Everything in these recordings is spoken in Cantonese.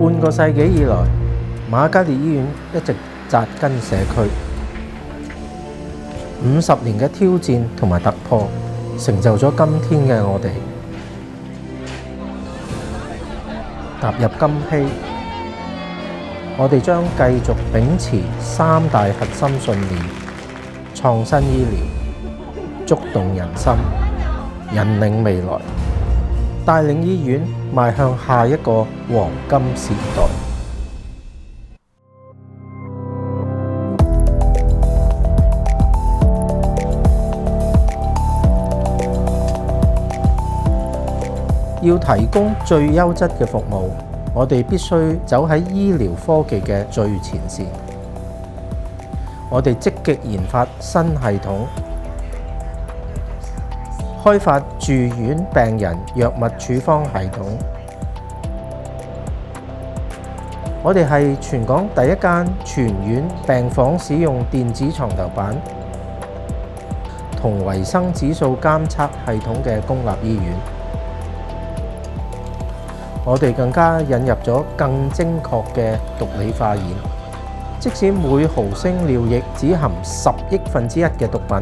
半個世紀以來，瑪嘉烈醫院一直扎根社區。50年嘅挑戰同埋突破，成就咗今天嘅我哋。踏入今禧，我哋將繼續秉持3大核心信念：創新醫療、觸動人心、引領未來，帶領醫院邁向下一個黃金時代。要提供最優質嘅服務，我哋必須走喺醫療科技嘅最前線。我哋積極研發新系統，開發住院病人藥物處方系統。我哋係全港第一間全院病房使用電子床頭板同維生指數監測系統嘅公立醫院。我哋更加引入咗更精確嘅毒理化驗，即使每毫升尿液只含10億分之一嘅毒品，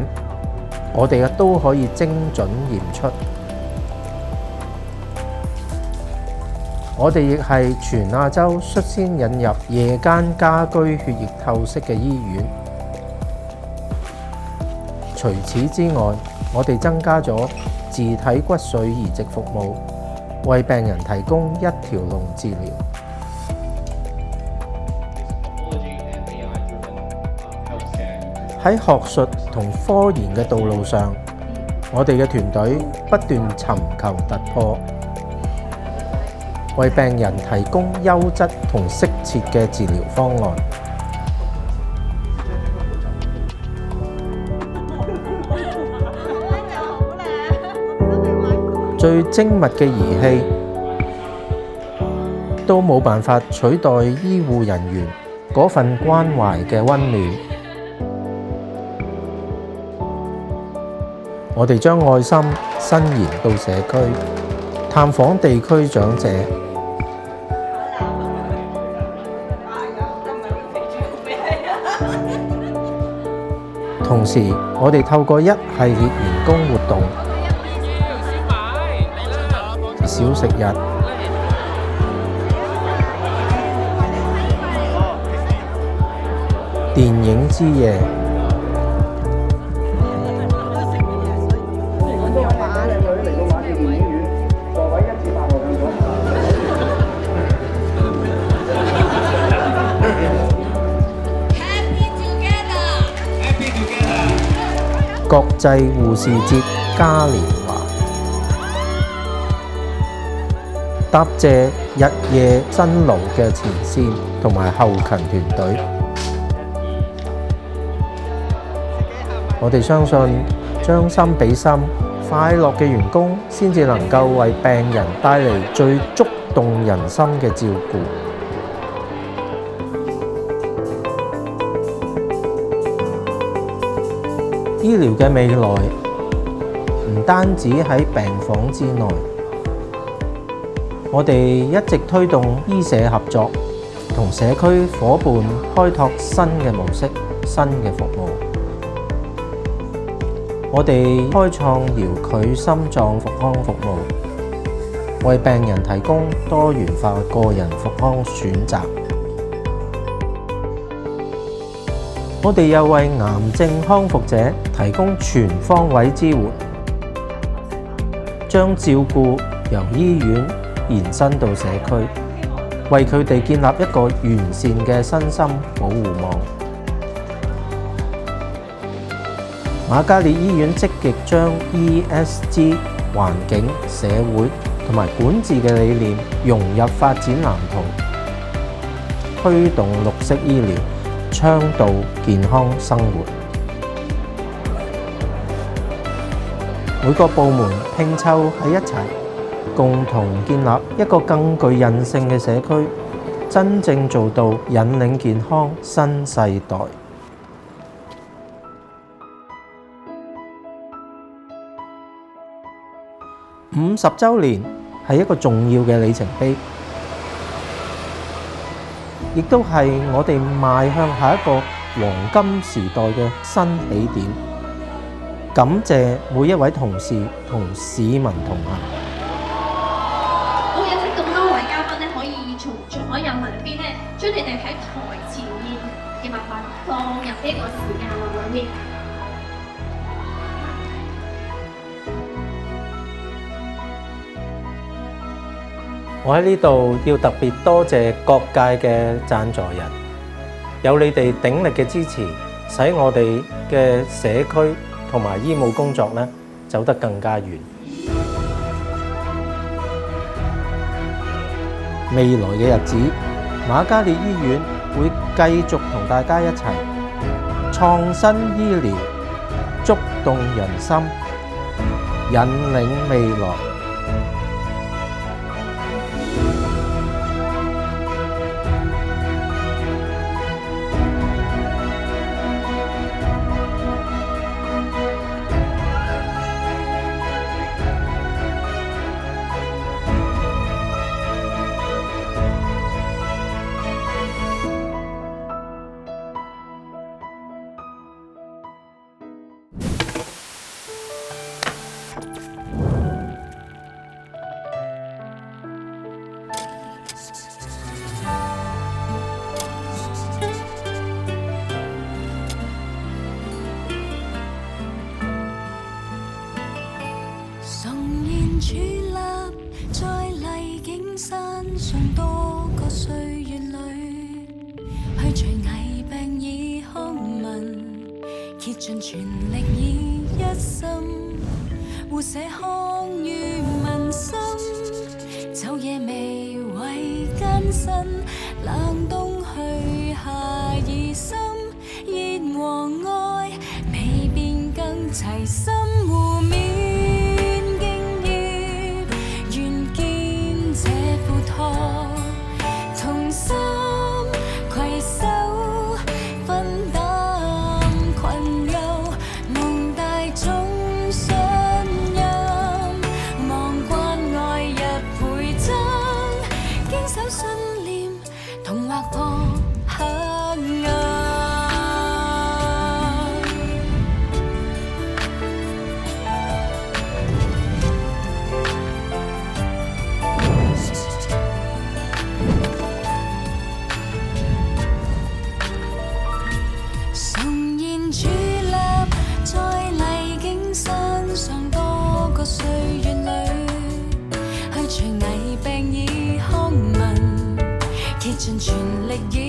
我哋都可以精準驗出。我哋亦係全亞洲率先引入夜間家居血液透析嘅醫院。除此之外，我哋增加咗自體骨髓移植服務，為病人提供一條龍治療。喺學術同科研嘅道路上，我哋嘅團隊不斷尋求突破，為病人提供優質同適切嘅治療方案。最精密嘅儀器都冇辦法取代醫護人員嗰份關懷嘅溫暖。我哋將愛心伸延到社區，探訪地區長者，同時我哋透過一系列員工活動，小食日、電影之夜、國際護士節嘉年華，答謝日夜辛勞嘅前線同埋後勤團隊。我哋相信將心比心，快樂嘅員工先至能夠為病人帶嚟最觸動人心嘅照顧。醫療嘅未來唔單止喺病房之內，我哋一直推動醫社合作，同社區夥伴開拓新嘅模式、新嘅服務。我哋開創遙距心臟復康服務，為病人提供多元化個人復康選擇。我哋又為癌症康復者提供全方位支援，將照顧由醫院延伸到社區，為佢哋建立一個完善嘅身心保護網。瑪嘉烈醫院積極將 ESG 環境、社會同埋管治嘅理念融入發展藍圖，推動綠色醫療，倡導健康生活。每個部門拼湊喺一齊，共同建立一個更具韌性嘅社區，真正做到引領健康新世代。50週年係一個重要嘅里程碑。亦都係我哋邁向下一個黃金時代嘅新起點。感謝每一位同事同市民同行。好有請咁多位嘉賓咧，可以從左右兩邊咧，將你哋喺台前面嘅物品放入呢個時間裏面。我喺呢度要特別多謝各界嘅贊助人，有你哋鼎力嘅支持，使我哋嘅社區同埋醫務工作咧走得更加遠。未來嘅日子，瑪嘉烈醫院會繼續同大家一齊創新醫療，觸動人心，引領未來。重現矗立在麗景山上，多個歲月裏，去除偽病已康文，竭盡全力以一心，護社康於民心。晝夜未為艱辛，冷冬去夏已深，熱和愛未變更齊心互勉。同心攜手分擔困憂，蒙大眾信任，望關愛日倍增，堅守信念同劃破黑暗。歲月裏，去除偽病已康文，竭盡全力。